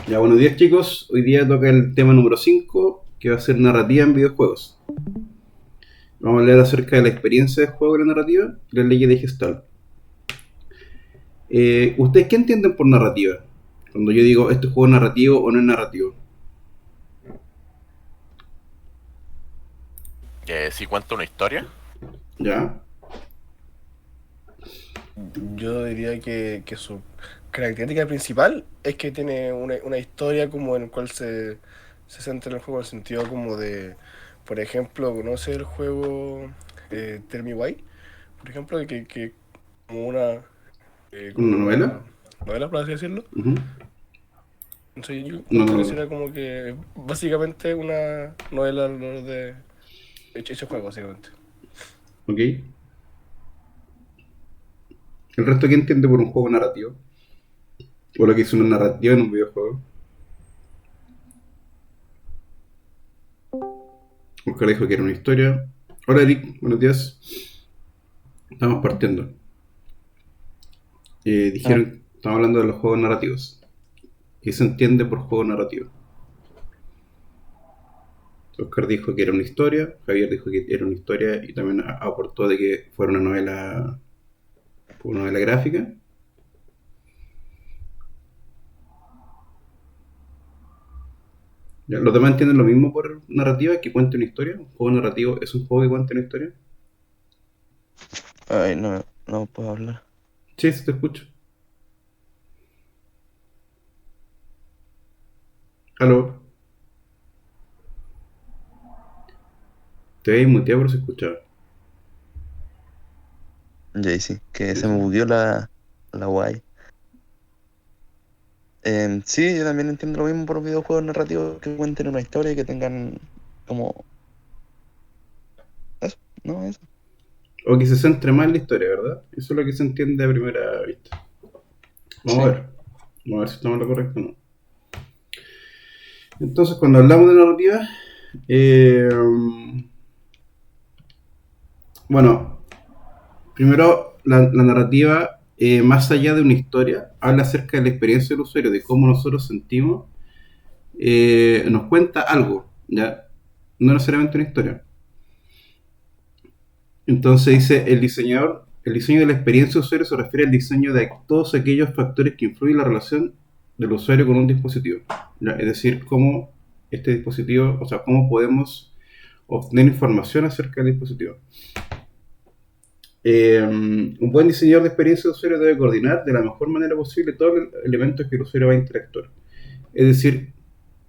Ya, buenos días chicos. Hoy día toca el tema número 5, que va a ser narrativa en videojuegos. Vamos a hablar acerca de la experiencia de juego de la narrativa y las leyes de Gestalt. ¿Ustedes qué entienden por narrativa? Cuando yo digo, ¿este juego es narrativo o no es narrativo? Si cuenta una historia. ¿Ya? Yo diría que su característica principal es que tiene una historia como en el cual se centra en el juego en el sentido como de, por ejemplo, conoce el juego Tell Me Why, por ejemplo, que ¿Una como novela? una novela, por así decirlo. Ujú. Entonces yo No, encuentro que no. sería como que básicamente una novela alrededor de ese juego, básicamente. Ok. ¿El resto qué entiende por un juego narrativo? ¿O lo que es una narrativa en un videojuego? Oscar dijo que era una historia. Hola Eric, buenos días. Estamos partiendo. Ah, Estamos hablando de los juegos narrativos. ¿Qué se entiende por juego narrativo? Oscar dijo que era una historia, Javier dijo que era una historia y también aportó de que fuera una novela gráfica. ¿Ya? ¿Los demás entienden lo mismo por narrativa, que cuente una historia? ¿Un juego narrativo es un juego que cuente una historia? ay, no, no puedo hablar. Sí, sí te escucho. Aló, te habéis muteado pero se escuchaba. Jaycee, que Sí, se sí. me bugueó la guay. Sí, yo también entiendo lo mismo por videojuegos narrativos que cuenten una historia y que tengan como eso, ¿no? Eso. O que se centre más en la historia, ¿verdad? Eso es lo que se entiende a primera vista. Vamos a Sí. ver. Vamos a ver si estamos en lo correcto o no. Entonces, cuando hablamos de narrativa, eh, bueno, primero, la narrativa, más allá de una historia, habla acerca de la experiencia del usuario, de cómo nosotros sentimos, nos cuenta algo, ¿ya? No necesariamente una historia. Entonces dice, el diseño de la experiencia del usuario se refiere al diseño de todos aquellos factores que influyen en la relación del usuario con un dispositivo, ¿ya? Es decir, cómo este dispositivo, o sea, cómo podemos obtener información acerca del dispositivo. Un buen diseñador de experiencia de usuario debe coordinar de la mejor manera posible todos los elementos que el usuario va a interactuar. Es decir,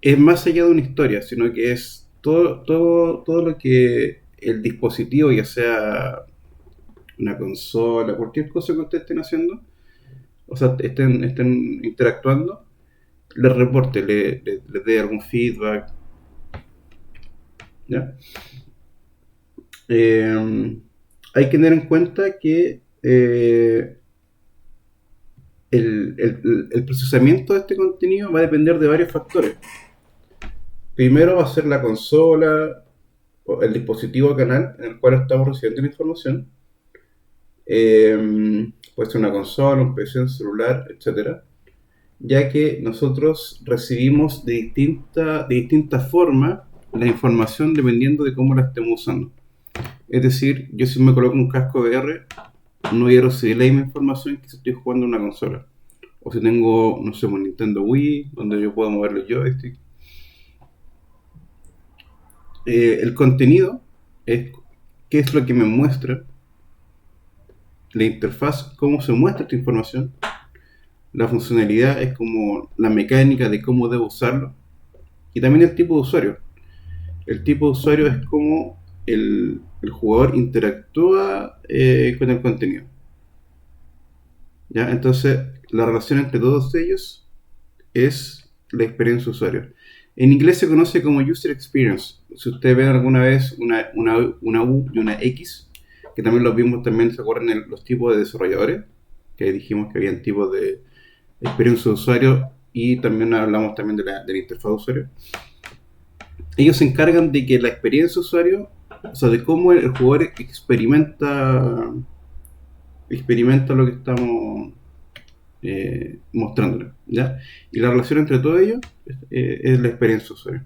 es más allá de una historia, sino que es todo lo que el dispositivo, ya sea una consola, cualquier cosa que ustedes estén haciendo, o sea, estén interactuando, les reporte, les dé algún feedback, ¿ya? Eh, Hay que tener en cuenta que el procesamiento de este contenido va a depender de varios factores. Primero va a ser la consola, o el dispositivo canal en el cual estamos recibiendo la información. Puede ser una consola, un PC, un celular, etcétera. Ya que nosotros recibimos de distinta forma la información dependiendo de cómo la estemos usando. Es decir, yo si me coloco un casco VR, no voy a recibir la misma información que si estoy jugando en una consola. O si tengo, no sé, un Nintendo Wii, donde yo puedo mover el joystick. El contenido es qué es lo que me muestra, la interfaz, cómo se muestra esta información. La funcionalidad es como la mecánica de cómo debo usarlo. Y también el tipo de usuario. El tipo de usuario es cómo el jugador interactúa con el contenido. ¿Ya? Entonces, la relación entre todos ellos es la experiencia de usuario. En inglés se conoce como User Experience. Si ustedes ven alguna vez una U y una X, que también los vimos, también se acuerdan en los tipos de desarrolladores, que dijimos que habían tipos de experiencia de usuario y también hablamos también de la interfaz de usuario. Ellos se encargan de que la experiencia de usuario, o sea, de cómo el jugador experimenta lo que estamos mostrándolo, ¿ya? Y la relación entre todo ello es la experiencia usuario.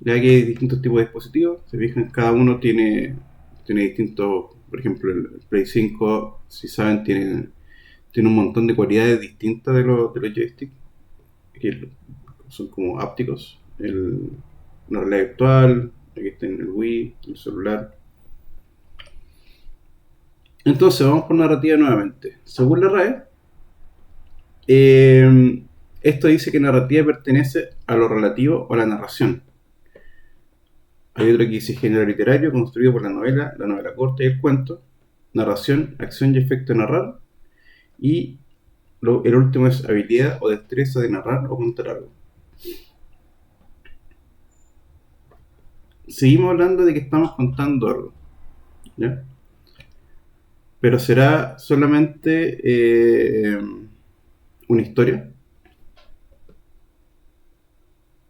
Ya que hay distintos tipos de dispositivos, se fijan, cada uno tiene distintos, por ejemplo, el Play 5, si saben, tiene un montón de cualidades distintas de los joysticks, que son como ápticos, la realidad virtual, aquí está en el Wii, el celular. Entonces, vamos por narrativa nuevamente. Según la RAE, esto dice que narrativa pertenece a lo relativo o a la narración. Hay otro que dice género literario construido por la novela corta y el cuento, narración, acción y efecto de narrar, y el último es habilidad o destreza de narrar o contar algo. Seguimos hablando de que estamos contando algo, ¿ya? Pero será solamente una historia.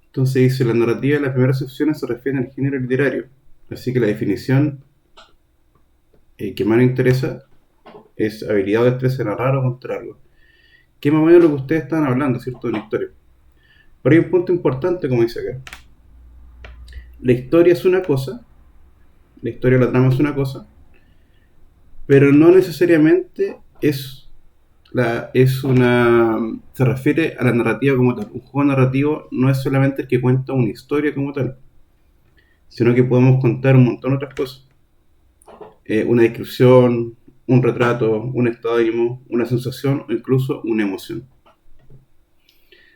Entonces dice, la narrativa de las primeras opciones se refiere al género literario, así que la definición que más nos interesa es habilidad o destreza de narrar o contar algo, que es más o menos lo que ustedes estaban hablando, ¿cierto? De una historia. Pero hay un punto importante, como dice acá. La historia es una cosa, la historia o la trama es una cosa, pero no necesariamente se refiere a la narrativa como tal. Un juego narrativo no es solamente el que cuenta una historia como tal, sino que podemos contar un montón de otras cosas. Una descripción, un retrato, un estado de ánimo, una sensación o incluso una emoción.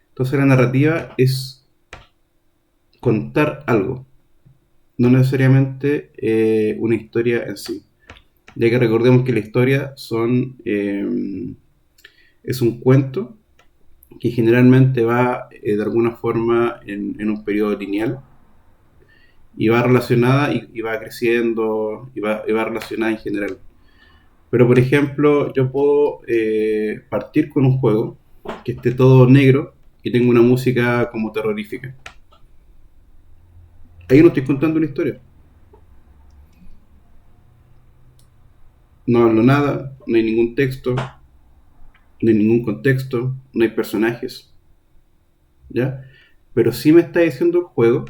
Entonces la narrativa es contar algo, no necesariamente una historia en sí. Ya que recordemos que la historia es un cuento que generalmente va de alguna forma en un periodo lineal y va relacionada y va creciendo y va relacionada en general. Pero por ejemplo, yo puedo partir con un juego que esté todo negro y tengo una música como terrorífica. Ahí no estoy contando una historia. No hablo nada, no hay ningún texto, no hay ningún contexto, no hay personajes, ¿ya? Pero sí me está diciendo el juego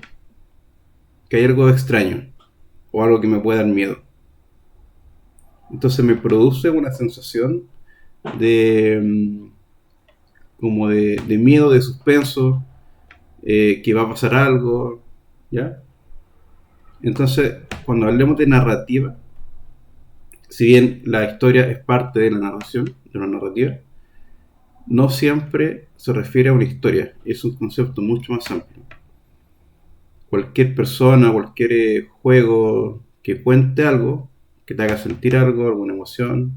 que hay algo extraño o algo que me puede dar miedo. Entonces me produce una sensación de como de miedo, de suspenso, que va a pasar algo, ¿ya? Entonces, cuando hablemos de narrativa, si bien la historia es parte de la narración, de la narrativa, no siempre se refiere a una historia, es un concepto mucho más amplio. Cualquier persona, cualquier juego que cuente algo, que te haga sentir algo, alguna emoción,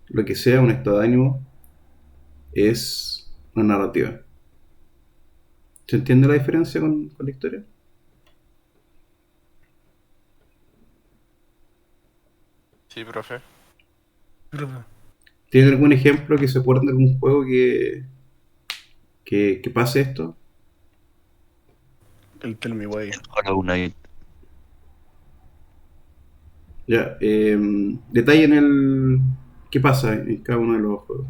lo que sea, un estado de ánimo, es una narrativa. ¿Se entiende la diferencia con la historia? Sí, profe. ¿Tiene algún ejemplo que se acuerden de algún juego que pase esto? El Tell Me Why. Hollow Knight. Ya, detallen qué pasa en cada uno de los juegos.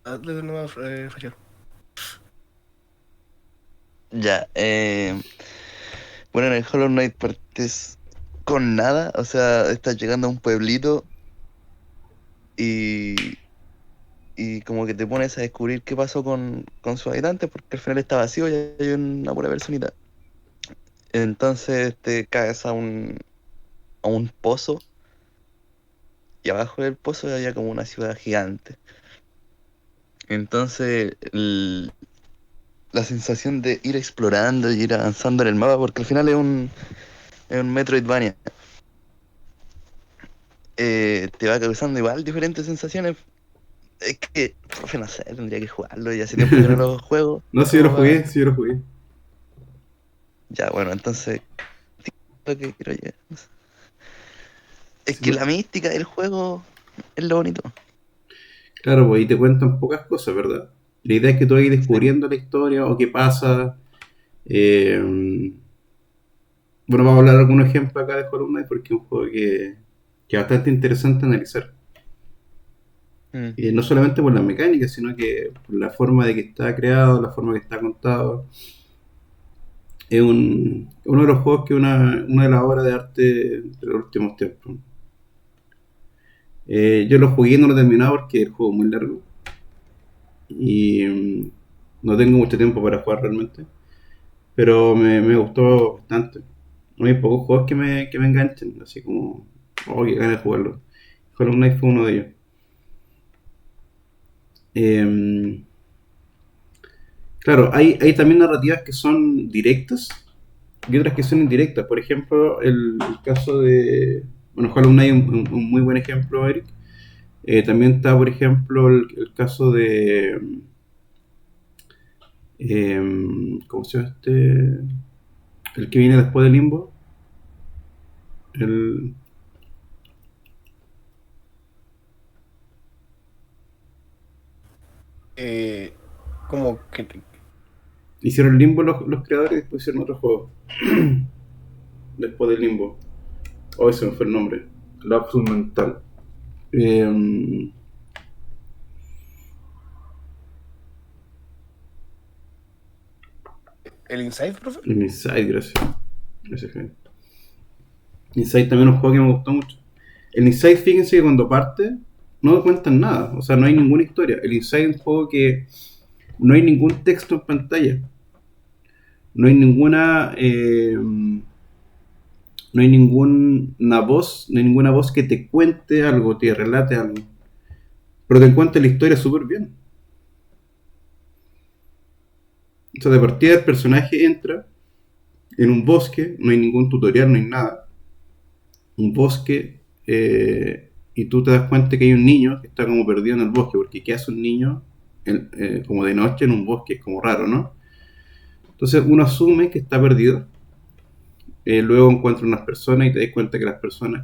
Hazle de nuevo, Facial. Ya, bueno, en el Hollow Knight partes con nada, o sea, estás llegando a un pueblito y, y como que te pones a descubrir qué pasó con sus habitantes, porque al final está vacío y hay una pura personita. Entonces te caes a un pozo y abajo del pozo había como una ciudad gigante. Entonces la sensación de ir explorando y ir avanzando en el mapa, porque al final es un Metroidvania, te va causando igual diferentes sensaciones. Es que, profe, no sé, tendría que jugarlo y hace tiempo que no lo juego. No, si yo lo ¿Cómo va? jugué, si yo lo jugué. Ya, bueno, entonces, lo que quiero llegar. Es Sí, que la mística del juego es lo bonito. claro, pues ahí te cuentan pocas cosas, ¿verdad? La idea es que tú vayas descubriendo la historia o qué pasa. Bueno, vamos a hablar de algunos ejemplos acá de Hollow Knight porque es un juego que es bastante interesante analizar. Mm. Y no solamente por la mecánica, sino que por la forma de que está creado, la forma que está contado. Es uno de los juegos que es una de las obras de arte de los últimos tiempos. Yo lo jugué y no lo he terminado porque el juego es muy largo. Y no tengo mucho tiempo para jugar realmente. Pero me gustó bastante. No hay pocos juegos que me enganchen, así como, oh, que ganas de jugarlo. Hollow Knight fue uno de ellos. Eh, claro, hay también narrativas que son directas y otras que son indirectas. Por ejemplo, el caso de. Bueno, Hollow Knight es un muy buen ejemplo, Eric. También está, por ejemplo, el caso de. ¿Cómo se llama este? El que viene después del Limbo. El, Eh, como que hicieron Limbo los creadores y después hicieron otro juego. Después del Limbo. Oh, ese me fue el nombre. Lapsus Mental. Eh, el Inside, profe. el Inside, gracias. Gracias, Jaime. Inside también es un juego que me gustó mucho. El Inside, fíjense que cuando parte, no cuentan nada. O sea, no hay ninguna historia. El Inside es un juego que no hay ningún texto en pantalla. No hay ninguna. No hay ninguna voz que te cuente algo, te relate algo. Pero te cuenta la historia súper bien. O sea, de partida el personaje entra en un bosque, no hay ningún tutorial, no hay nada. Un bosque, y tú te das cuenta que hay un niño que está como perdido en el bosque, porque ¿qué hace un niño como de noche en un bosque? Es como raro, ¿no? Entonces uno asume que está perdido, luego encuentra unas personas y te das cuenta que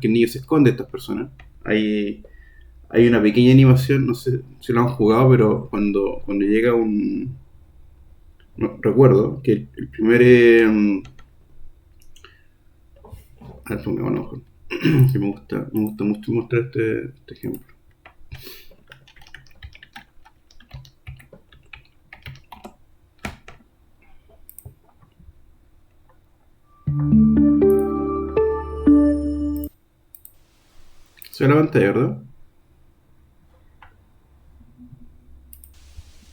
el niño se esconde de estas personas. Hay, hay una pequeña animación, no sé si lo han jugado, pero cuando llega un... No, recuerdo que el primer... a ver, ponme un ojo. Que me gusta mucho mostrar este ejemplo. Se ve la pantalla, ¿verdad?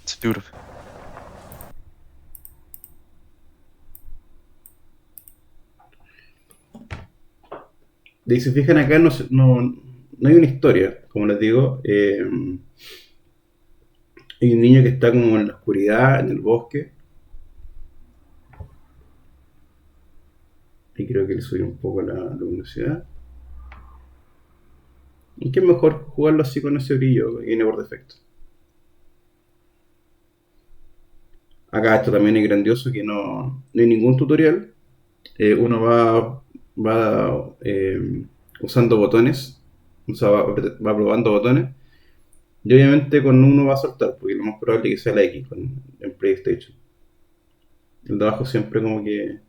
Sí, profe. Y si se fijan acá, no hay una historia, como les digo. Hay un niño que está como en la oscuridad, en el bosque. Y creo que le subí un poco la luminosidad. Y que es mejor jugarlo así con ese brillo que viene por defecto. Acá esto también es grandioso, que no hay ningún tutorial. Uno va usando botones, o sea, va probando botones. Y obviamente con uno va a saltar, porque lo más probable es que sea la X en PlayStation. El de abajo siempre como que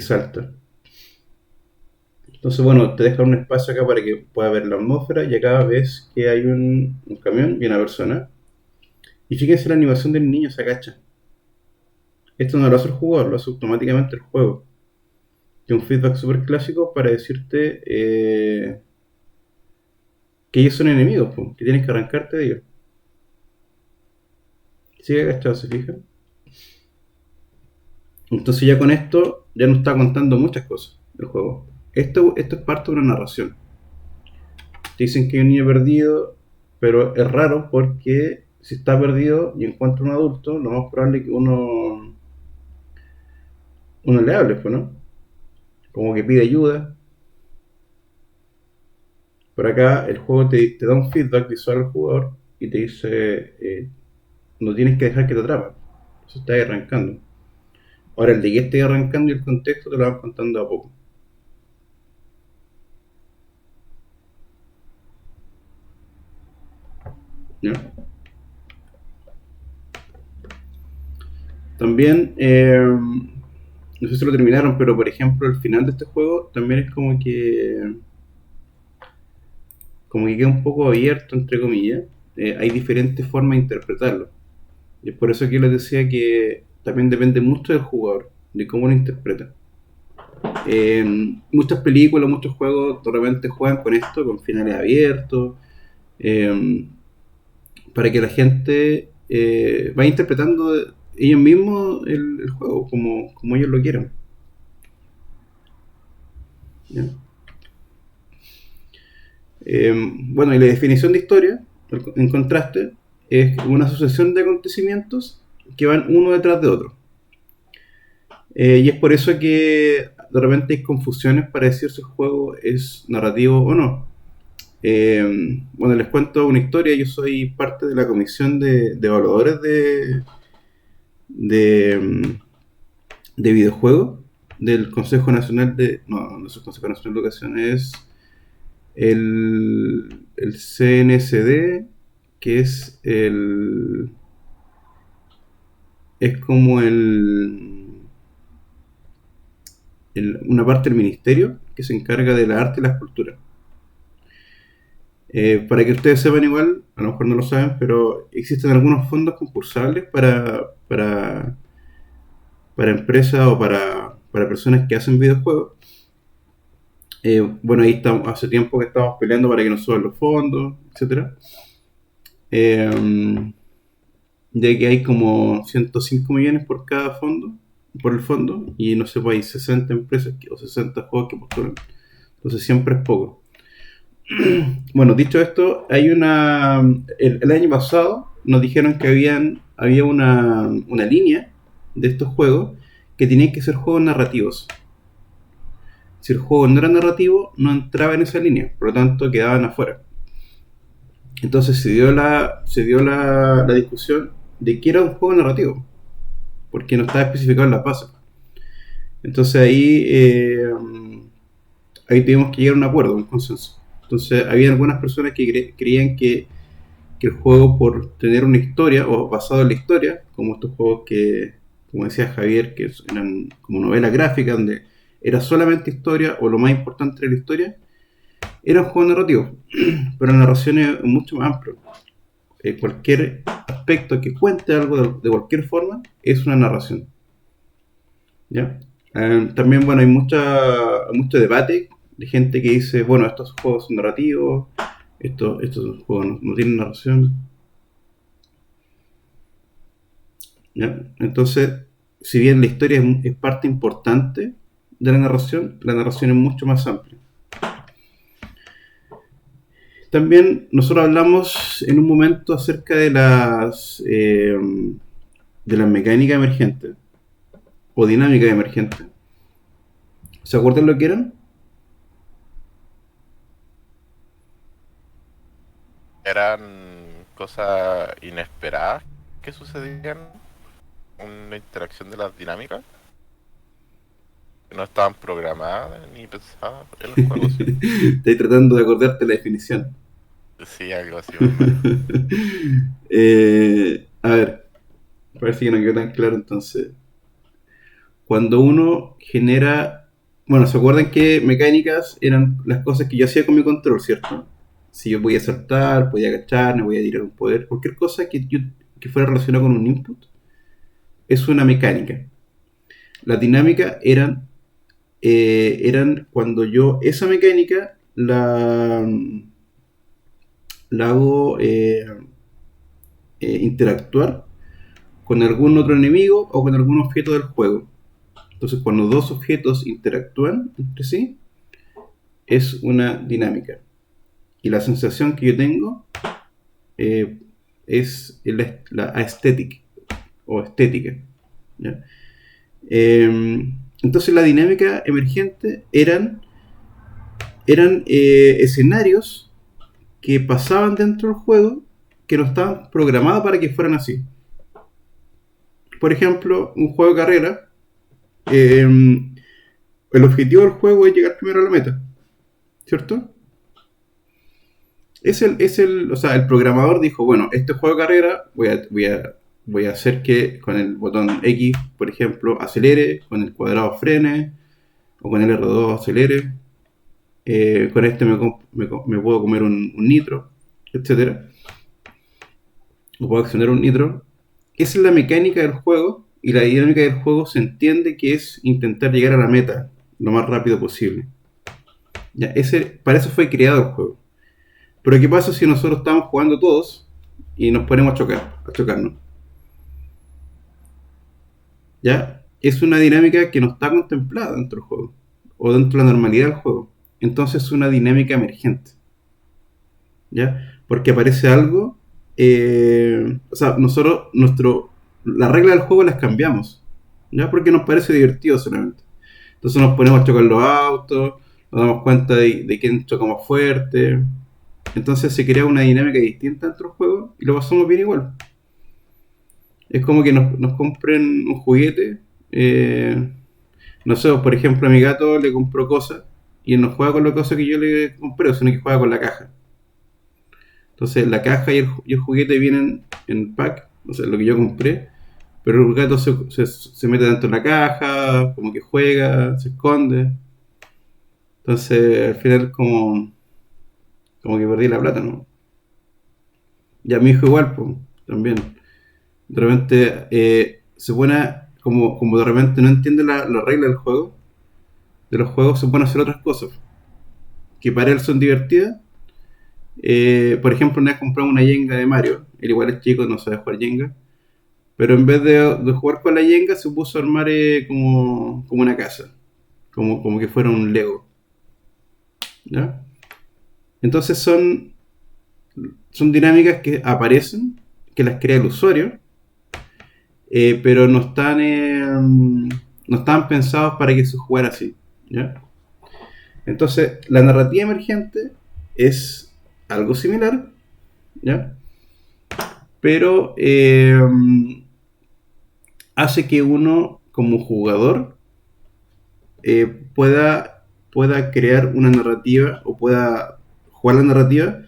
salta. Entonces, bueno, te deja un espacio acá para que puedas ver la atmósfera y acá ves que hay un camión y una persona. Y fíjense la animación del niño, se agacha. Esto no lo hace el jugador, lo hace automáticamente el juego. Que es un feedback súper clásico para decirte que ellos son enemigos, po, que tienes que arrancarte de ellos. Sigue agachado, ¿se fijan? Entonces ya con esto ya nos está contando muchas cosas el juego. Esto es parte de una narración. Te dicen que hay un niño perdido, pero es raro porque si está perdido y encuentra un adulto, lo más probable es que uno le hable, pues, ¿no? Como que pide ayuda. Por acá el juego te da un feedback visual al jugador y te dice, no tienes que dejar que te atrapen. Eso está arrancando. Ahora, el de que esté arrancando y el contexto te lo van contando a poco. ¿Ya? También no sé si lo terminaron, pero por ejemplo el final de este juego también es como que queda un poco abierto, entre comillas. Hay diferentes formas de interpretarlo. Y es por eso que les decía que también depende mucho del jugador, de cómo lo interpreta. Muchas películas, muchos juegos de repente juegan con esto, con finales abiertos, eh, para que la gente vaya interpretando ellos mismos el juego como ellos lo quieran. ¿Ya? Bueno, y la definición de historia, en contraste, es una sucesión de acontecimientos que van uno detrás de otro. Y es por eso que de repente hay confusiones para decir si el juego es narrativo o no. Bueno, les cuento una historia. Yo soy parte de la comisión de evaluadores de, de videojuegos del Consejo Nacional de... No, no es el Consejo Nacional de Educación, es el CNCD, que es es como una parte del ministerio que se encarga de la arte y la escultura. Para que ustedes sepan igual, a lo mejor no lo saben, pero existen algunos fondos concursables para empresas o para personas que hacen videojuegos. Bueno, ahí estamos, hace tiempo que estamos peleando para que nos suban los fondos, etcétera. Ya que hay como 105 millones por cada fondo, por el fondo, y no sé, pues hay 60 empresas o 60 juegos que postulan. Entonces siempre es poco. Bueno, dicho esto, el año pasado nos dijeron que había una línea de estos juegos que tenían que ser juegos narrativos. Si el juego no era narrativo, no entraba en esa línea, por lo tanto quedaban afuera. Entonces se dio la discusión de que era un juego narrativo, porque no estaba especificado en la base. Entonces ahí tuvimos que llegar a un acuerdo, un consenso. Entonces había algunas personas que creían que el juego, por tener una historia o basado en la historia, como estos juegos que, como decía Javier, que eran como novela gráfica, donde era solamente historia o lo más importante era la historia, era un juego narrativo. Pero la narración es mucho más amplio. Cualquier aspecto que cuente algo de cualquier forma es una narración. ¿Ya? También, bueno, hay mucho debate de gente que dice, bueno, estos juegos son narrativos, estos juegos no tienen narración. ¿Ya? Entonces, si bien la historia es parte importante de la narración es mucho más amplia. También nosotros hablamos en un momento acerca de las mecánicas emergentes o dinámicas emergentes. ¿Se acuerdan lo que eran? Eran cosas inesperadas que sucedían, una interacción de las dinámicas que no estaban programadas ni pensadas en los juegos. Estoy tratando de acordarte la definición. Sí, algo así. Más o menos. A ver, parece que no quedó tan claro entonces. Cuando uno genera... Bueno, ¿se acuerdan que mecánicas eran las cosas que yo hacía con mi control, cierto? Si yo podía saltar, podía agacharme, podía tirar un poder, cualquier cosa que fuera relacionada con un input, es una mecánica. Las dinámicas eran cuando yo esa mecánica la hago interactuar con algún otro enemigo o con algún objeto del juego. Entonces, cuando dos objetos interactúan entre sí, es una dinámica. Y la sensación que yo tengo es la aesthetic o estética. ¿Ya? Entonces, la dinámica emergente eran escenarios que pasaban dentro del juego que no estaban programados para que fueran así. Por ejemplo, un juego de carrera, el objetivo del juego es llegar primero a la meta, ¿cierto? O sea, el programador dijo, bueno, este juego de carrera voy a voy a hacer que con el botón X, por ejemplo, acelere, con el cuadrado frene, o con el R2 acelere, con este me puedo comer un nitro, etcétera, o puedo accionar un nitro. Esa es la mecánica del juego, y la dinámica del juego se entiende que es intentar llegar a la meta lo más rápido posible. Ya, para eso fue creado el juego. Pero ¿qué pasa si nosotros estamos jugando todos y nos ponemos a chocarnos? ¿Ya? Es una dinámica que no está contemplada dentro del juego, o dentro de la normalidad del juego. Entonces es una dinámica emergente. ¿Ya? Porque aparece algo, o sea, nosotros, la regla del juego las cambiamos, ¿ya? Porque nos parece divertido solamente. Entonces nos ponemos a chocar los autos, nos damos cuenta de quién choca más fuerte. Entonces se crea una dinámica distinta dentro del juego y lo pasamos bien igual. Es como que nos compren un juguete. No sé, por ejemplo, a mi gato le compró cosas y él no juega con las cosas que yo le compré, sino que juega con la caja. Entonces la caja y el juguete vienen en pack, o sea, lo que yo compré, pero el gato se mete dentro de la caja, como que juega, se esconde. Entonces al final como que perdí la plata, ¿no? Y a mi hijo igual, pues, también. De repente se pone, como de repente no entiende la regla del juego, de los juegos, se pone a hacer otras cosas que para él son divertidas. Por ejemplo, una vez compramos una Jenga de Mario. Él igual es chico, no sabe jugar Jenga. Pero en vez de jugar con la Jenga, se puso a armar como una casa. Como que fuera un Lego. ¿Ya? Entonces son dinámicas que aparecen, que las crea el usuario, pero no están pensados para que se jugara así. ¿Ya? Entonces, la narrativa emergente es algo similar, ¿ya? Pero hace que uno, como jugador, pueda crear una narrativa o pueda jugar la narrativa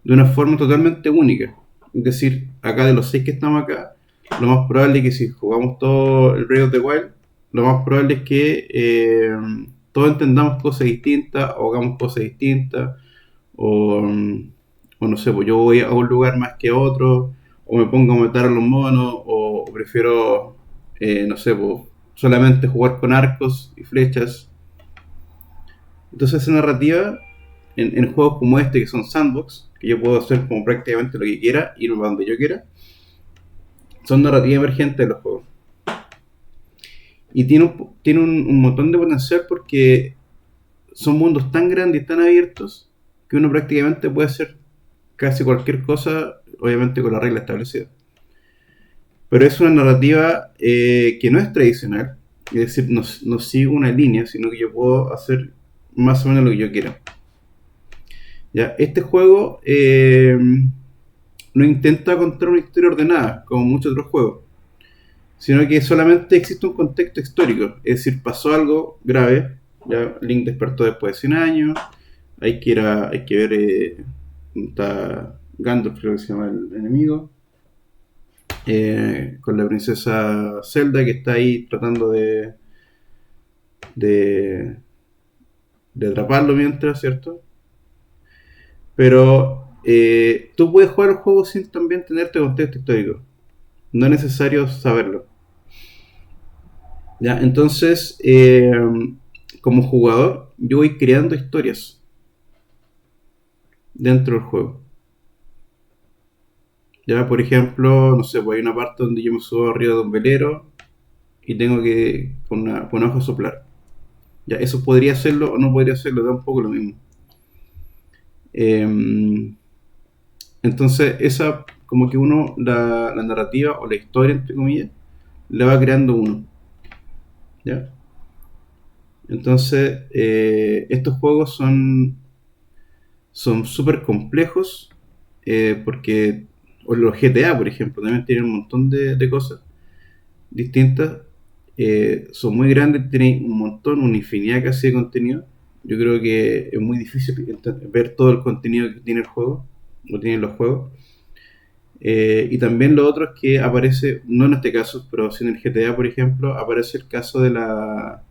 de una forma totalmente única. Es decir, acá de los 6 que estamos acá, lo más probable es que si jugamos todo el Breath of the Wild, lo más probable es que todos entendamos cosas distintas o hagamos cosas distintas, o no sé, pues yo voy a un lugar más que otro, o me pongo a matar a los monos, o prefiero, no sé, pues solamente jugar con arcos y flechas. Entonces esa narrativa, en juegos como este, que son sandbox, que yo puedo hacer como prácticamente lo que quiera, ir a donde yo quiera, son narrativa emergente de los juegos. Y tiene un montón de potencial porque son mundos tan grandes y tan abiertos que uno prácticamente puede hacer casi cualquier cosa, obviamente con la regla establecida. Pero es una narrativa que no es tradicional, es decir, no sigo una línea, sino que yo puedo hacer más o menos lo que yo quiera. ¿Ya? Este juego no intenta contar una historia ordenada, como muchos otros juegos, sino que solamente existe un contexto histórico, es decir, pasó algo grave, ya Link despertó después de 100 años, hay que ver, está Gandalf, creo que se llama el enemigo, con la princesa Zelda, que está ahí tratando de atraparlo mientras, ¿cierto? Pero tú puedes jugar el juego sin también tener este contexto histórico. No es necesario saberlo. ¿Ya? Entonces, como jugador, yo voy creando historias dentro del juego. Ya, por ejemplo, no sé, pues hay una parte donde yo me subo arriba de un velero y tengo que con una hoja soplar. Ya, eso podría hacerlo o no podría hacerlo, da un poco lo mismo. Entonces, esa, como que la narrativa o la historia, entre comillas, la va creando uno. ¿Ya? Entonces, estos juegos son súper complejos, porque o los GTA, por ejemplo, también tienen un montón de cosas distintas. Son muy grandes, tienen una infinidad casi de contenido. Yo creo que es muy difícil ver todo el contenido que tiene el juego, o tienen los juegos. Y también lo otro es que aparece, no en este caso, pero sí en el GTA, por ejemplo, aparece el caso de la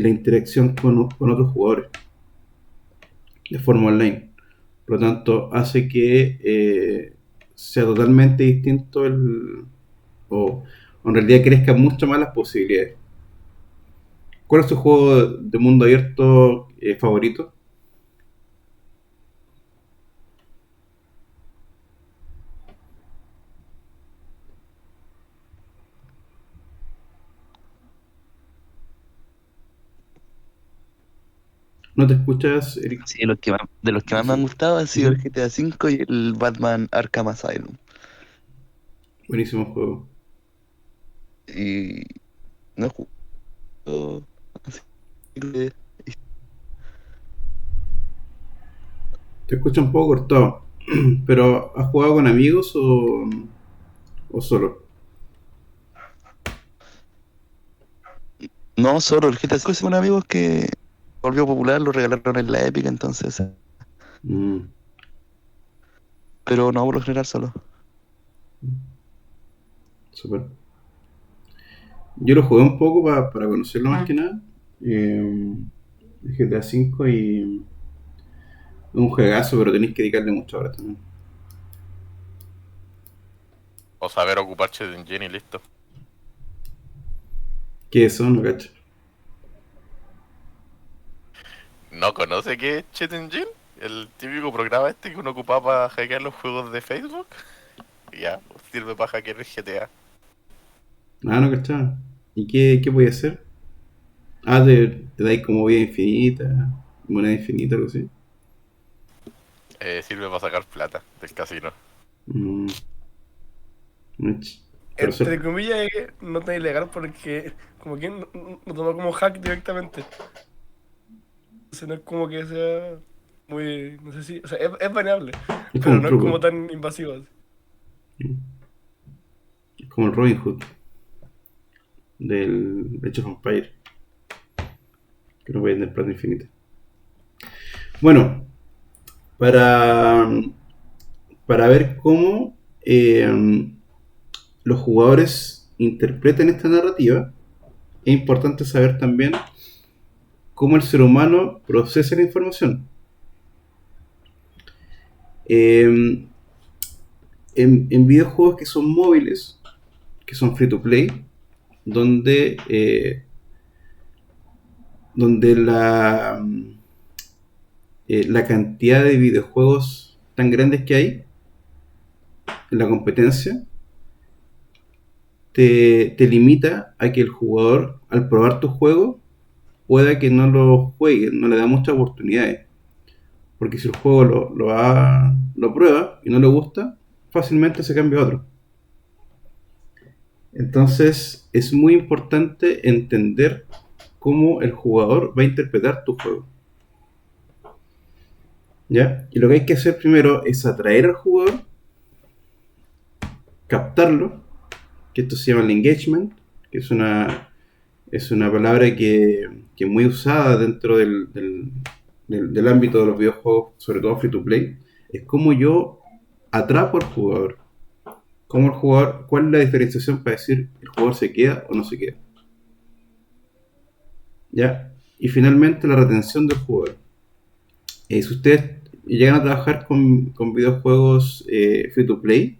interacción con otros jugadores de forma online. Por lo tanto, hace que sea totalmente distinto o en realidad crezcan mucho más las posibilidades. ¿Cuál es tu juego de mundo abierto favorito? ¿No te escuchas, Eric? Sí, de los que más me han Sí. gustado han sido el Ujú. GTA V y el Batman Arkham Asylum. Buenísimo juego. Y no he jugado así que Te escucho un poco cortado, pero ¿has jugado con amigos o solo? no solo el GTA V con amigos que volvió popular, lo regalaron en la Epic, entonces, Mm, pero no por lo general solo. súper. Yo lo jugué un poco para conocerlo más que nada. Eh, el GTA V y es un juegazo, pero tenéis que dedicarle muchas horas también. O saber ocupar Chat Engine y listo. ¿Qué es eso? No cacho. ¿No conoce qué es Chat Engine? El típico programa este que uno ocupaba para hackear los juegos de Facebook. Ya, sirve para hackear el GTA. Ah, no cachaba. ¿Y qué puede hacer? Ah, te dais como vida infinita, moneda infinita, algo así. Sirve para sacar plata del casino. Mm, pero Entre comillas, no tan ilegal porque como que no toma como hack directamente. Entonces no es como que sea muy, no sé si, o sea, es baneable, es como pero un no es como truco. tan invasivo. Así. Es como el Robin Hood del Age of Empires, que no puede tener plata infinita. Bueno, para, para ver cómo los jugadores interpretan esta narrativa, es importante saber también cómo el ser humano procesa la información. Eh, en videojuegos que son móviles, que son free to play, donde, donde la cantidad de videojuegos tan grandes que hay en la competencia te limita a que el jugador, al probar tu juego, pueda que no lo juegue, no le da muchas oportunidades. Porque si el juego lo prueba y no le gusta, fácilmente se cambia a otro. Entonces es muy importante entender cómo el jugador va a interpretar tu juego. ¿Ya? Y lo que hay que hacer primero es atraer al jugador, captarlo, que esto se llama el engagement, que es una palabra que es muy usada dentro del ámbito de los videojuegos, sobre todo free to play. Es como yo atrapo al jugador. Como el jugador, ¿cuál es la diferenciación para decir el jugador se queda o no se queda? ¿Ya? Y finalmente la retención del jugador. Si ustedes llegan a trabajar con videojuegos free to play,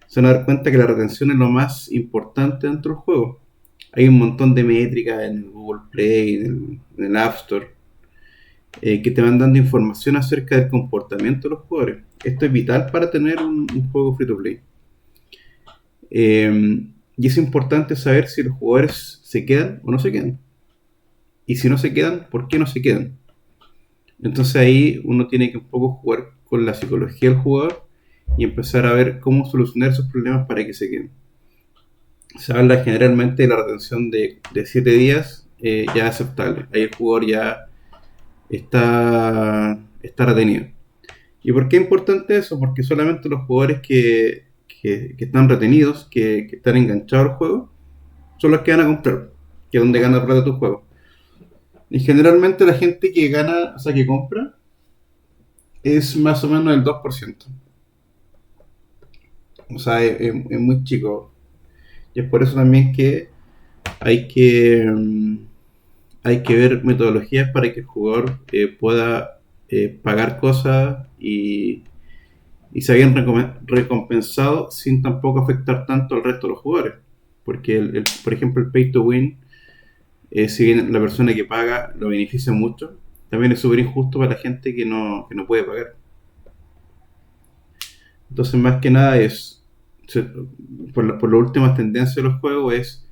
se van a dar cuenta que la retención es lo más importante dentro del juego. Hay un montón de métricas en el Google Play, en el App Store, que te van dando información acerca del comportamiento de los jugadores. Esto es vital para tener un juego free to play. Y es importante saber si los jugadores se quedan o no se quedan. Y si no se quedan, ¿por qué no se quedan? Entonces ahí uno tiene que un poco jugar con la psicología del jugador y empezar a ver cómo solucionar esos problemas para que se queden. Se habla generalmente de la retención de 7 días, ya aceptable. Ahí el jugador ya está retenido. ¿Y por qué es importante eso? Porque solamente los jugadores que están retenidos, que están enganchados al juego, son los que van a comprar, que es donde gana plata tu juego. Y generalmente la gente que gana, o sea, que compra, es más o menos el 2%. O sea, es muy chico. Y es por eso también que hay que, hay que ver metodologías para que el jugador pueda pagar cosas y se hayan recompensado sin tampoco afectar tanto al resto de los jugadores. Porque, por ejemplo, el pay to win, si bien la persona que paga lo beneficia mucho, también es súper injusto para la gente que no puede pagar. Entonces, más que nada por las últimas tendencias de los juegos, es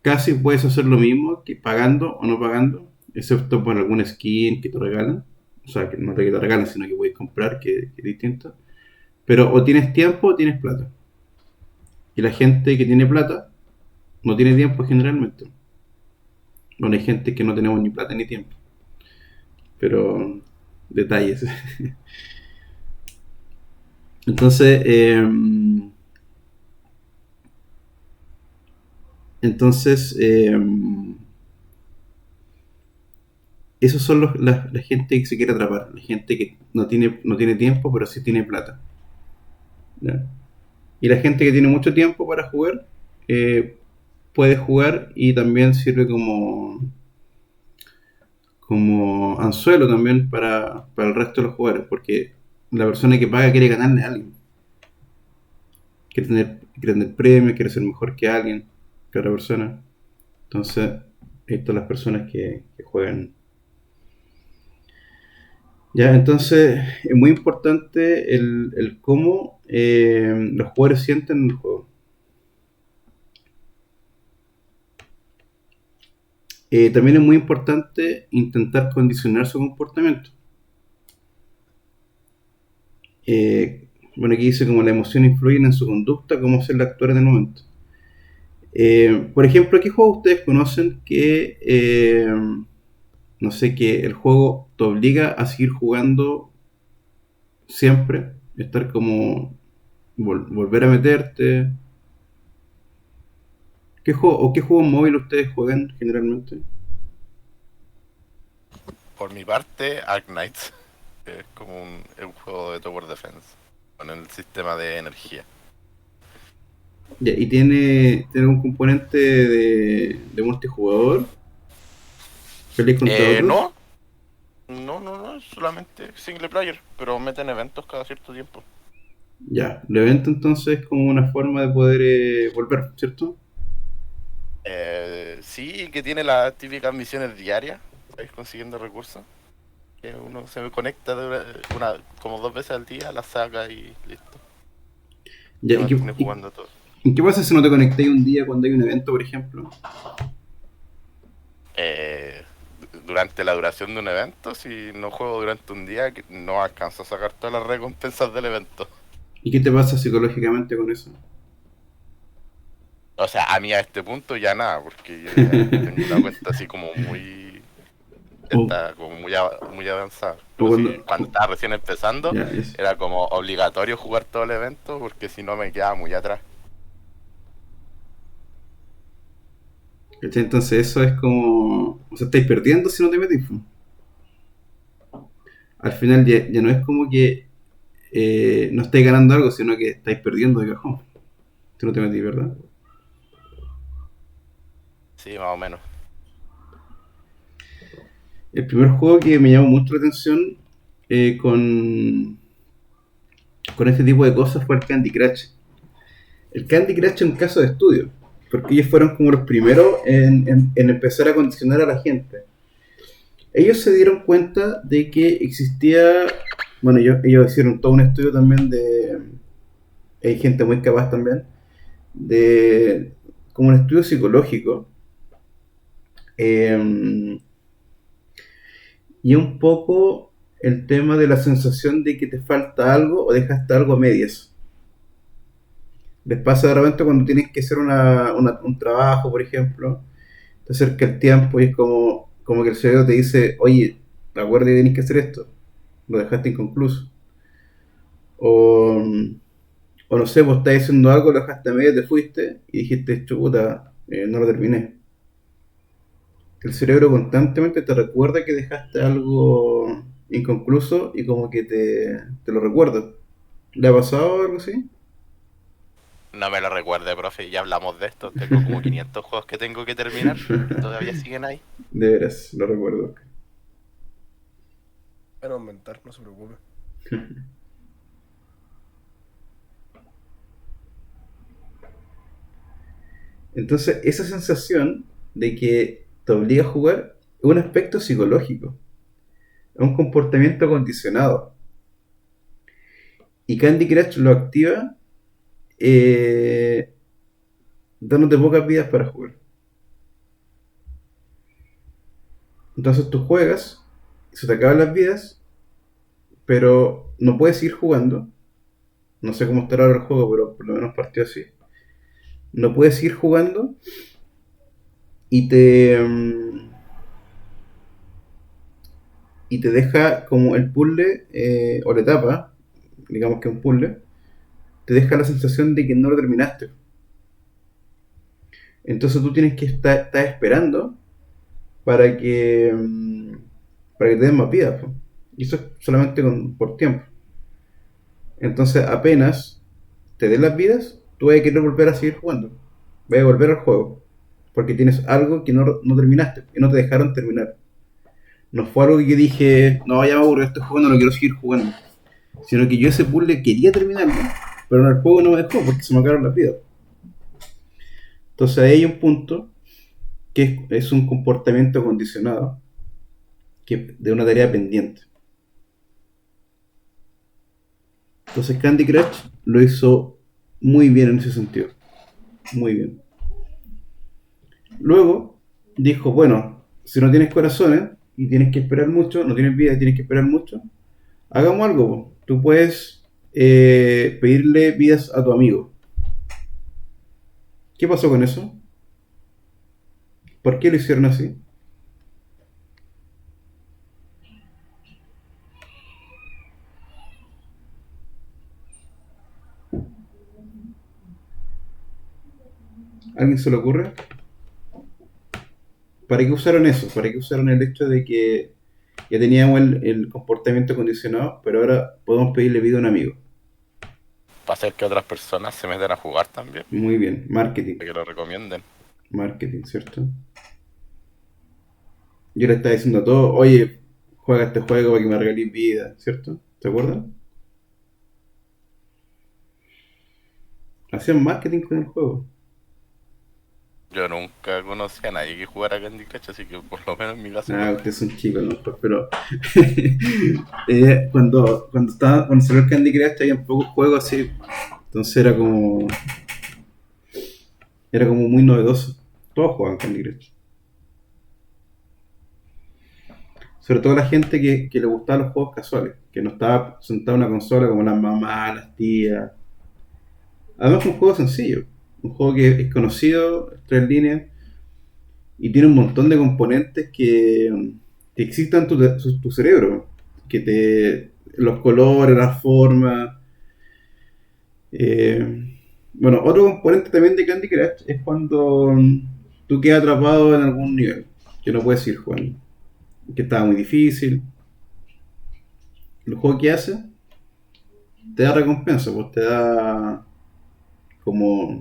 casi puedes hacer lo mismo que pagando o no pagando, excepto por algún skin que te regalan. O sea, que no te regalan, sino que puedes comprar, que es distinto. Pero o tienes tiempo o tienes plata. Y la gente que tiene plata no tiene tiempo generalmente. Bueno, hay gente que no tenemos ni plata ni tiempo. Pero detalles. Entonces, entonces esos son la gente que se quiere atrapar. La gente que no tiene tiempo, pero sí tiene plata. ¿Ya? Y la gente que tiene mucho tiempo para jugar, eh, puede jugar y también sirve como anzuelo también para el resto de los jugadores, porque la persona que paga quiere ganarle a alguien, quiere tener premios, quiere ser mejor que alguien, que otra persona. Entonces, estas son las personas que juegan. Ya, entonces es muy importante el cómo los jugadores sienten el juego. También es muy importante intentar condicionar su comportamiento. Bueno, aquí dice como la emoción influye en su conducta, cómo hacerla actuar en el momento. Por ejemplo, ¿qué juegos ustedes conocen que, no sé, que el juego te obliga a seguir jugando siempre? Estar como, volver a meterte. ¿Qué juego móvil ustedes juegan generalmente? Por mi parte, Arknight es como un juego de Tower Defense con el sistema de energía. Ya, ¿y tiene un componente de multijugador? ¿Peleas contra otros? No, no, es solamente single player, pero meten eventos cada cierto tiempo. Ya, el evento entonces es como una forma de poder volver, ¿cierto? Sí, que tiene las típicas misiones diarias, vais consiguiendo recursos. Que uno se conecta como 2 veces al día, la saca y listo. Ya, Se mantiene jugando todo. ¿y qué pasa si no te conectáis un día cuando hay un evento, por ejemplo? Durante la duración de un evento, si no juego durante un día, no alcanzo a sacar todas las recompensas del evento. ¿Y qué te pasa psicológicamente con eso? O sea, a mí a este punto ya nada, porque yo ya tengo una cuenta así como muy... O, Está como muy avanzada. o Pero sí, cuando, cuando estaba recién empezando, ya, es. era como obligatorio jugar todo el evento, porque si no me quedaba muy atrás. ¿Cachai? Entonces eso es como... O sea, estáis perdiendo si no te metís, po. Al final ya no es como que no estáis ganando algo, sino que estáis perdiendo de cajón. Si no te metís, ¿verdad? Sí, más o menos. El primer juego que me llamó mucho la atención con este tipo de cosas fue el Candy Crush. El Candy Crush es un caso de estudio, porque ellos fueron como los primeros en empezar a condicionar a la gente. Ellos se dieron cuenta de que existía, bueno, ellos hicieron todo un estudio también hay gente muy capaz también, de como un estudio psicológico, eh, y un poco el tema de la sensación de que te falta algo o dejaste algo a medias. Les pasa de repente cuando tienes que hacer un trabajo, por ejemplo, te acerca el tiempo y es como que el cerebro te dice, oye, acuérdate que tienes que hacer esto, lo dejaste inconcluso. O, o no sé, vos estás haciendo algo, lo dejaste a medio, te fuiste y dijiste, chuta, no lo terminé. El cerebro constantemente te recuerda que dejaste algo inconcluso y como que te lo recuerda. ¿Le ha pasado algo así? No me lo recuerde, profe, ya hablamos de esto. Tengo como 500 juegos que tengo que terminar y todavía siguen ahí. De veras, lo recuerdo. Van a aumentar, no se preocupe. Entonces, esa sensación de que te obliga a jugar es un aspecto psicológico, es un comportamiento condicionado. Y Candy Crush lo activa eh, dándote pocas vidas para jugar. Entonces tú juegas, se te acaban las vidas, pero no puedes seguir jugando. No sé cómo estará ahora el juego, pero por lo menos partió así. No puedes seguir jugando y y te deja como el puzzle, o la etapa, digamos que un puzzle, te deja la sensación de que no lo terminaste. Entonces tú tienes que estar esperando para para que te den más vidas, po. Y eso es solamente por tiempo. Entonces apenas te den las vidas, tú vas a querer volver a seguir jugando. Vas a volver al juego. Porque tienes algo que no terminaste y no te dejaron terminar. No fue algo que yo dije, no, ya me aburro de este juego, no lo quiero seguir jugando. Sino que yo ese puzzle quería terminarlo, pero en el juego no me dejó porque se me acabaron las vidas. Entonces ahí hay un punto que es un comportamiento condicionado de una tarea pendiente. Entonces Candy Crush lo hizo muy bien en ese sentido. Muy bien. Luego dijo, bueno, si no tienes corazones y tienes que esperar mucho, no tienes vida y tienes que esperar mucho, hagamos algo, po. Tú puedes pedirle vidas a tu amigo. ¿Qué pasó con eso? ¿Por qué lo hicieron así? ¿Alguien se le ocurre? ¿Para qué usaron eso? ¿Para qué usaron el hecho de que ya teníamos el comportamiento condicionado, pero ahora podemos pedirle vida a un amigo? Para hacer que otras personas se metan a jugar también. Muy bien, marketing. Para que lo recomienden. Marketing, ¿cierto? Yo le estaba diciendo a todos, oye, juega este juego para que me regalís vida, ¿cierto? ¿Se acuerdan? Hacían marketing con el juego. Yo nunca conocí a nadie que jugara Candy Crush, así que por lo menos en mi caso. Ah, usted es un chico, ¿no? Pero cuando salió el Candy Crush había pocos juegos así. Entonces era como muy novedoso. Todos jugaban Candy Crush. Sobre todo la gente que le gustaban los juegos casuales, que no estaba sentado en una consola como las mamás, las tías. Además es un juego sencillo, un juego que es conocido, es 3 líneas, y tiene un montón de componentes que excitan tu cerebro, los colores, las formas. Bueno, otro componente también de Candy Crush es cuando tú quedas atrapado en algún nivel, que no puedes ir jugando, que estaba muy difícil. El juego que hace te da recompensa, pues te da como... a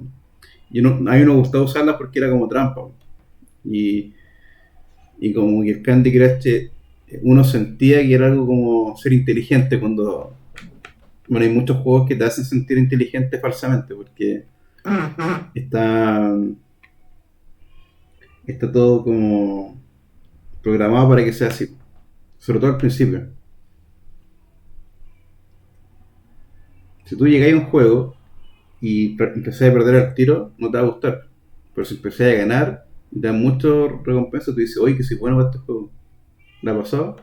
mí no me gustaba usarlas porque era como trampa, pues. Y como que el Candy Crush, uno sentía que era algo como ser inteligente cuando... Bueno, hay muchos juegos que te hacen sentir inteligente falsamente porque está, está todo como programado para que sea así, sobre todo al principio. Si tú llegáis a un juego y empecé a perder el tiro, no te va a gustar. Pero si empecé a ganar y te dan mucho recompensa, tú dices, oye, que soy bueno para este juego. ¿Le ha pasado?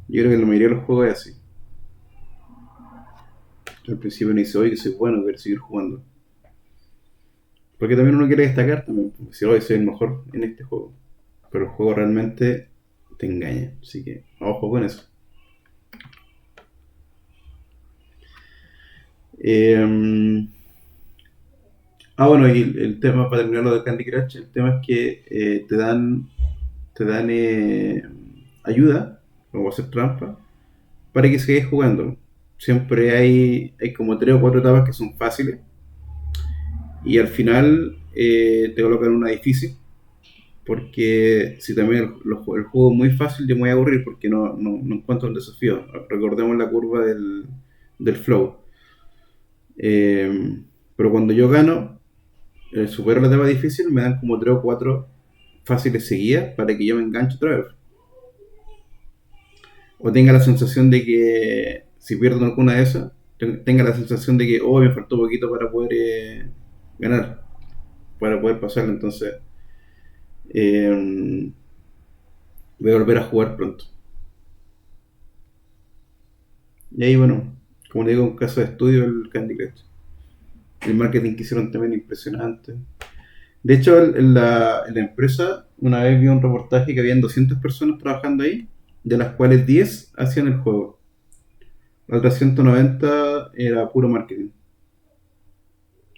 Yo creo que la mayoría de los juegos es así. Al principio uno dice, oye, que soy bueno, quiero seguir jugando. Porque también uno quiere destacar también. Decir, oye, soy el mejor en este juego. Pero el juego realmente te engaña. Así que, ojo con eso. Eh, bueno, y el tema, para terminar lo de Candy Crush, el tema es que te dan ayuda o hacer trampa, para que sigáis jugando. Siempre hay como 3 o 4 etapas que son fáciles, y al final te colocan una difícil, porque si también el juego es muy fácil, yo me voy a aburrir porque no encuentro el desafío. Recordemos la curva del flow. Pero cuando yo gano, supero la etapa difícil, me dan como 3 o 4 fáciles seguidas para que yo me enganche otra vez. O tenga la sensación de que si pierdo alguna de esas, tenga la sensación de que, oh, me faltó poquito para poder ganar, para poder pasarlo. Entonces, eh, voy a volver a jugar pronto. Y ahí, bueno, como le digo, un caso de estudio el Candy Crush. El marketing que hicieron también impresionante. De hecho, en la empresa, una vez vi un reportaje que habían 200 personas trabajando ahí, de las cuales 10 hacían el juego. Las otras 190 era puro marketing.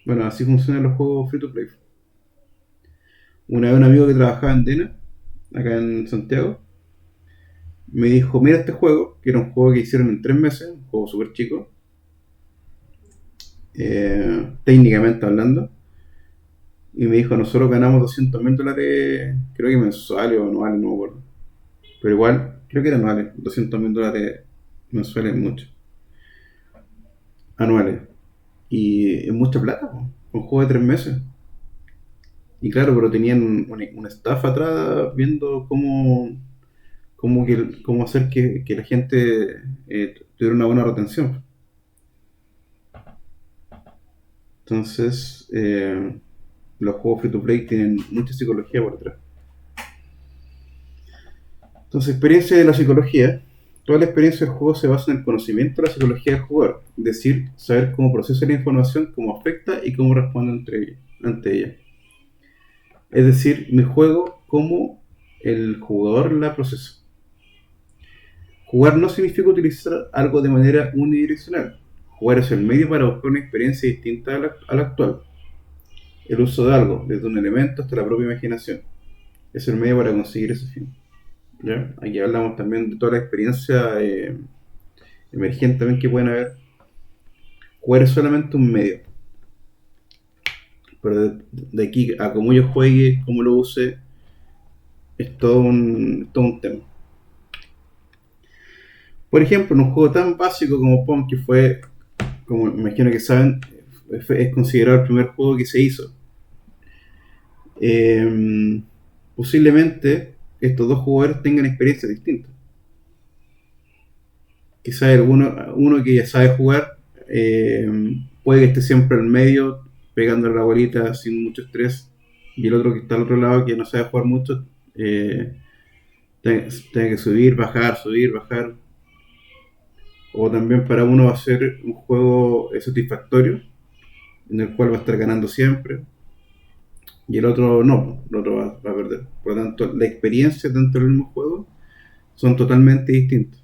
Bueno, así funcionan los juegos free to play. Una vez un amigo que trabajaba en Dena, acá en Santiago, me dijo, mira este juego, que era un juego que hicieron en 3 meses, un juego súper chico, técnicamente hablando, y me dijo, nosotros ganamos $200.000, creo que mensuales o anuales, no me acuerdo. Pero igual, creo que eran anuales, $200.000 mensuales, mucho. Anuales. Y es mucha plata, po, un juego de 3 meses. Y claro, pero tenían un staff atrás viendo cómo hacer que la gente tuviera una buena retención. Entonces, los juegos free to play tienen mucha psicología por detrás. Entonces, experiencia de la psicología. Toda la experiencia del juego se basa en el conocimiento de la psicología del jugador, es decir, saber cómo procesa la información, cómo afecta y cómo responde ante ella. Es decir, mi juego, cómo el jugador la procesa. Jugar no significa utilizar algo de manera unidireccional. Jugar es el medio para buscar una experiencia distinta a la actual. El uso de algo, desde un elemento hasta la propia imaginación, es el medio para conseguir ese fin. ¿Ya? Aquí hablamos también de toda la experiencia emergente también que pueden haber. Jugar es solamente un medio, pero de aquí a cómo yo juegue, cómo lo use, es todo un tema. Por ejemplo, en un juego tan básico como Pong, que fue, como me imagino que saben, es considerado el primer juego que se hizo. Posiblemente estos dos jugadores tengan experiencias distintas. Quizás uno que ya sabe jugar puede que esté siempre al medio, pegando a la bolita sin mucho estrés, y el otro que está al otro lado, que no sabe jugar mucho, tenga que subir, bajar. O también para uno va a ser un juego satisfactorio, en el cual va a estar ganando siempre, y el otro no, el otro va a perder. Por lo tanto, la experiencia dentro del mismo juego son totalmente distintas.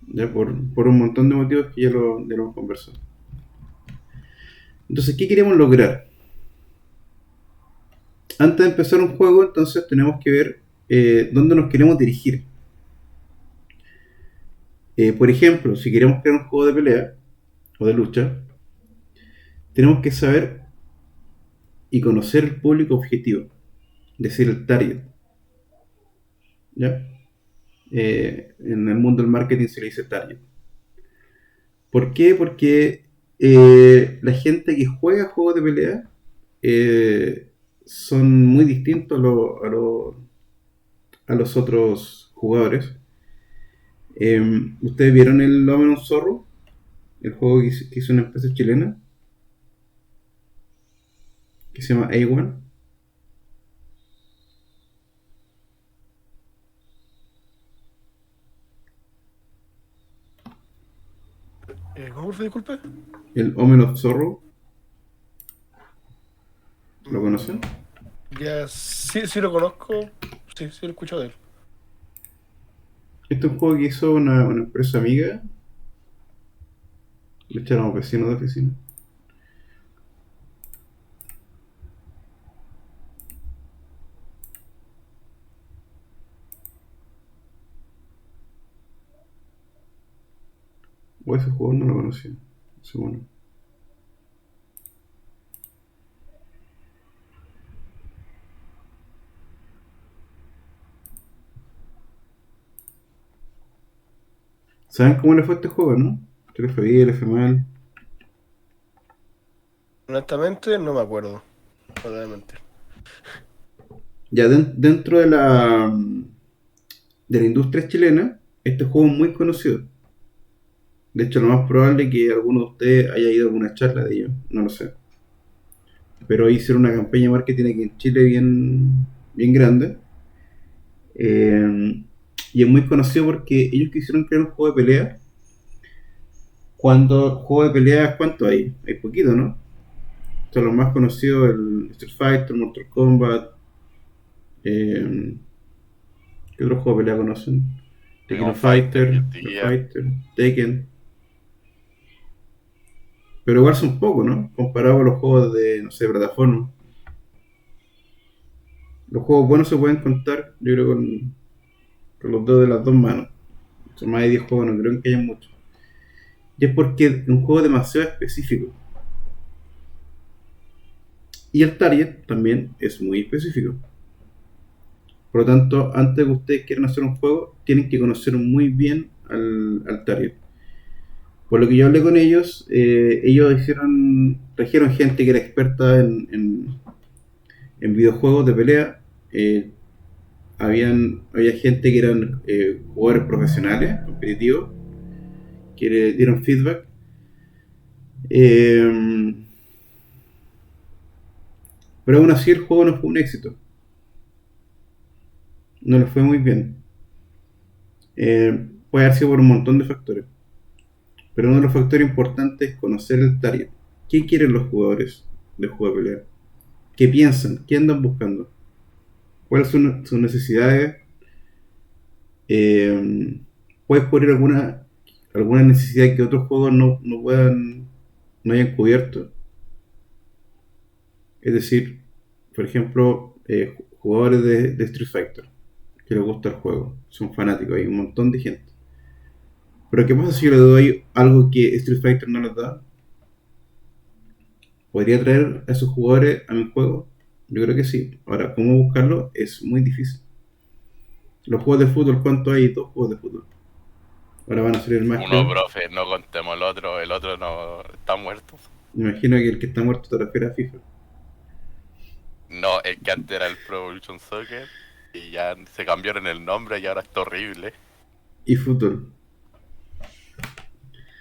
Ya por un montón de motivos que ya lo hemos conversado. Entonces, ¿qué queremos lograr? Antes de empezar un juego, entonces tenemos que ver dónde nos queremos dirigir. Por ejemplo, si queremos crear un juego de pelea o de lucha, tenemos que saber y conocer el público objetivo, es decir, el target. ¿Ya? En el mundo del marketing se le dice target. ¿Por qué? Porque la gente que juega juegos de pelea son muy distintos a los otros jugadores. ¿Ustedes vieron el Love and Zorro? El juego que hizo una empresa chilena que se llama A1. ¿Cómo fue, disculpe? El Omen of Zorro. ¿Lo conocen? Ya, sí lo conozco. Sí lo he escuchado de él. Este es un juego que hizo una empresa amiga. Le echaron vecinos de oficina. O ese juego no lo conocía. Ese bueno. ¿Saben cómo le fue a este juego, no? ¿Qué le fue bien, le fue mal? Honestamente, no me acuerdo. Totalmente. Ya dentro de la industria chilena, este juego es muy conocido. De hecho, lo más probable es que alguno de ustedes haya ido a alguna charla de ellos, no lo sé. Pero hicieron una campaña de marketing aquí en Chile bien grande. Y es muy conocido porque ellos quisieron crear un juego de pelea. Cuando juego de pelea, ¿cuánto hay? Hay poquito, ¿no? Son los más conocidos, el Street Fighter, Mortal Kombat. eh, ¿Qué otros juegos de pelea conocen? King Tekken of Fighter, Fighter, Guilty Street Gear. Fighter, Tekken. Pero igual son pocos, ¿no? Comparado a los juegos de, no sé, plataforma. Los juegos buenos se pueden contar, yo creo, con los dedos de las dos manos. Son más de 10 juegos, no creo que haya muchos. Y es porque es un juego demasiado específico. Y el target también es muy específico. Por lo tanto, antes de que ustedes quieran hacer un juego, tienen que conocer muy bien al target. Por lo que yo hablé con ellos, ellos trajeron gente que era experta en videojuegos de pelea. Había gente que eran jugadores profesionales, competitivos, que le dieron feedback. Eh, pero aún así el juego no fue un éxito. No le fue muy bien. Puede haber sido por un montón de factores. Pero uno de los factores importantes es conocer el target. ¿Qué quieren los jugadores de juego de pelea? ¿Qué piensan? ¿Qué andan buscando? ¿Cuáles son sus necesidades? Eh, ¿Puedes cubrir alguna necesidad que otros juegos no hayan cubierto? Es decir, por ejemplo, jugadores de Street Fighter que les gusta el juego, son fanáticos, hay un montón de gente. Pero ¿qué pasa si yo le doy algo que Street Fighter no les da? ¿Podría traer a esos jugadores a mi juego? Yo creo que sí. Ahora, ¿cómo buscarlo? Es muy difícil. Los juegos de fútbol, ¿cuánto hay? Dos juegos de fútbol. Ahora van a salir más, Uno, creo. profe, no contemos el otro no está muerto. Me imagino que el que está muerto te refieres a FIFA. No, el que antes era el Pro Evolution Soccer y ya se cambiaron el nombre y ahora está horrible. Y fútbol.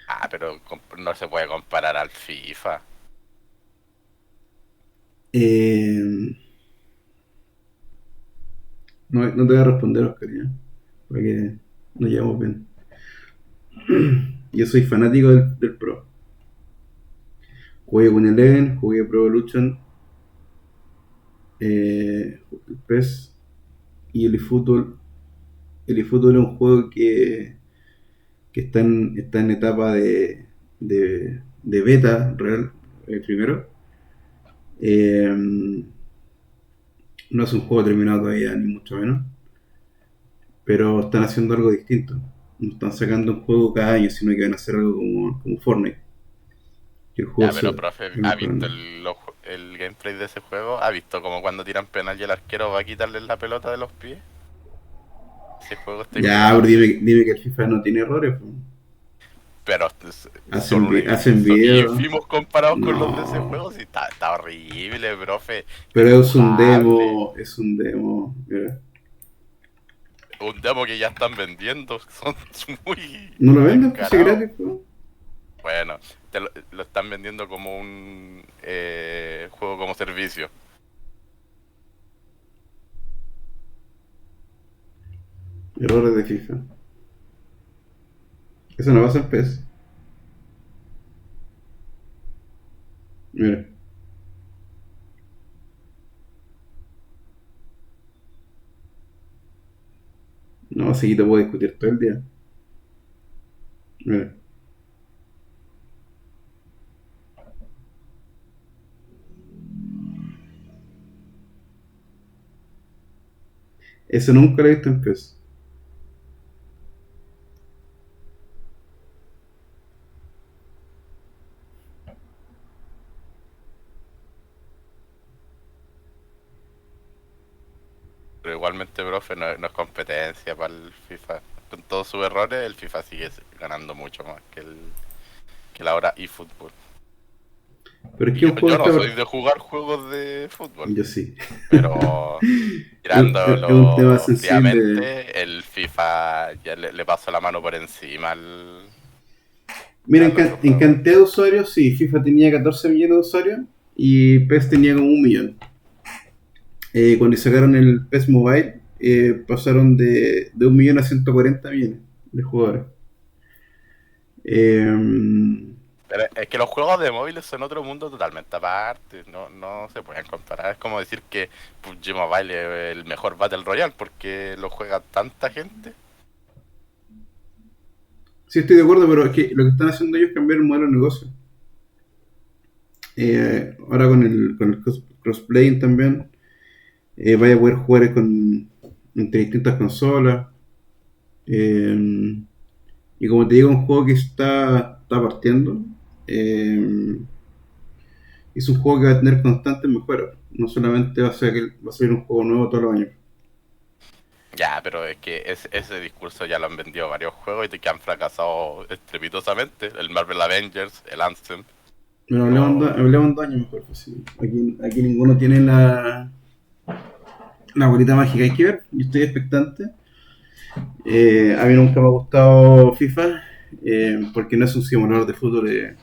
Ah, pero no se puede comparar al FIFA. Eh, no te voy a responder, Oscar, ya. Para que nos llevamos bien. Yo soy fanático del Pro. Jugué con Eleven, jugué Pro Evolution, el PES y el eFootball. El eFootball es un juego que está en etapa de beta real, primero. Eh, no es un juego terminado todavía, ni mucho menos. Pero están haciendo algo distinto. No están sacando un juego cada año, sino que van a hacer algo como Fortnite. Que el juego Ya, se pero va profe, ¿ha visto mejorando. el gameplay de ese juego? ¿Ha visto como cuando tiran penal y el arquero va a quitarle la pelota de los pies? Ese juego está Ya, pero impresionante. dime que el FIFA no tiene errores, po. Pero son Hacen son video. ínfimos comparados con los de ese No. juego. Sí, está horrible, profe. Pero es un Injugable. demo, es un demo. Mira. Un demo que ya están vendiendo. Son muy ¿No lo venden? Pues es descarados. gratis, po. Bueno, lo están vendiendo como un juego como servicio. Errores de FIFA. Eso no pasa en PES. Mira. No, así te puedo discutir todo el día. Mira. Eso nunca lo he visto en PES. Pero igualmente, profe, no es competencia para el FIFA. Con todos sus errores, el FIFA sigue ganando mucho más que la hora eFootball. Pero es Y que yo, un juego yo no está... soy de jugar juegos de fútbol, Yo sí. pero Es un tema mirándolo sensible. fríamente, el FIFA ya le pasó la mano por encima Mira, al otro en juego. cantidad de usuarios, sí, FIFA tenía 14 millones de usuarios y PES tenía como 1 millón. Cuando sacaron el PES Mobile, pasaron de 1 millón a 140 millones de jugadores. Eh, Pero es que los juegos de móviles son otro mundo totalmente aparte, no se pueden comparar. Es como decir que PUBG Mobile es el mejor Battle Royale porque lo juega tanta gente. sí, estoy de acuerdo, pero es que lo que están haciendo ellos es cambiar el modelo de negocio. Ahora con el crossplay también, vaya a poder jugar entre distintas consolas. Eh, y como te digo, un juego que está partiendo. eh, es un juego que va a tener constantes mejoras. No solamente va a ser un juego nuevo todos los años. Ya, pero es que ese discurso ya lo han vendido varios juegos y que han fracasado estrepitosamente. El Marvel Avengers, el Anthem. Pero No, hablemos de años mejor. Pues, sí. Aquí ninguno tiene la bolita mágica. Hay que ver, yo estoy expectante. A mí nunca me ha gustado FIFA porque no es un simulador de fútbol, es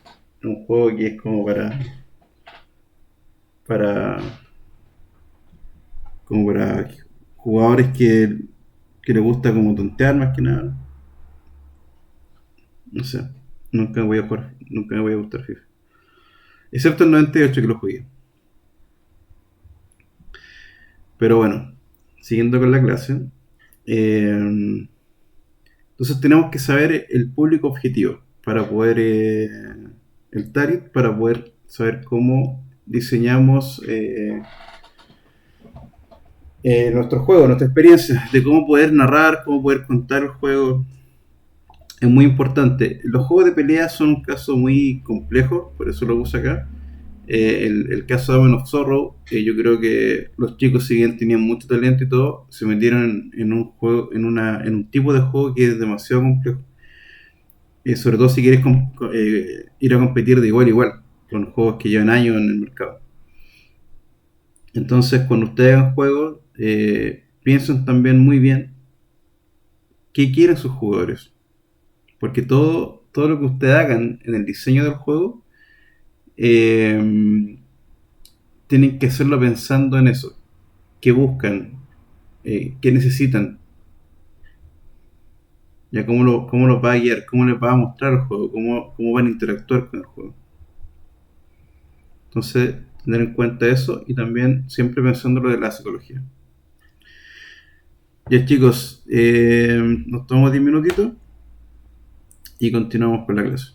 un juego que es como para, como para jugadores que les gusta como tontear más que nada. No sé, nunca voy a jugar, nunca me voy a gustar FIFA. Excepto el 98 que lo jugué. Pero bueno, siguiendo con la clase. Entonces tenemos que saber el público objetivo para poder, el target, para poder saber cómo diseñamos nuestro juego, nuestra experiencia, de cómo poder narrar, cómo poder contar el juego. Es muy importante. Los juegos de pelea son un caso muy complejo, por eso lo puse acá. El caso de Omen of Sorrow, yo creo que los chicos, si bien tenían mucho talento y todo, se metieron en un juego, en un tipo de juego que es demasiado complejo. Sobre todo si quieres ir a competir de igual a igual, con juegos que llevan años en el mercado. Entonces, cuando ustedes hagan juegos, piensen también muy bien qué quieren sus jugadores. Porque todo lo que ustedes hagan en el diseño del juego, eh, tienen que hacerlo pensando en eso. ¿Qué buscan? ¿Qué necesitan? Ya cómo lo va a guiar, cómo les va a mostrar el juego, cómo van a interactuar con el juego. Entonces, tener en cuenta eso y también siempre pensando lo de la psicología. Ya chicos, nos tomamos 10 minutitos y continuamos con la clase.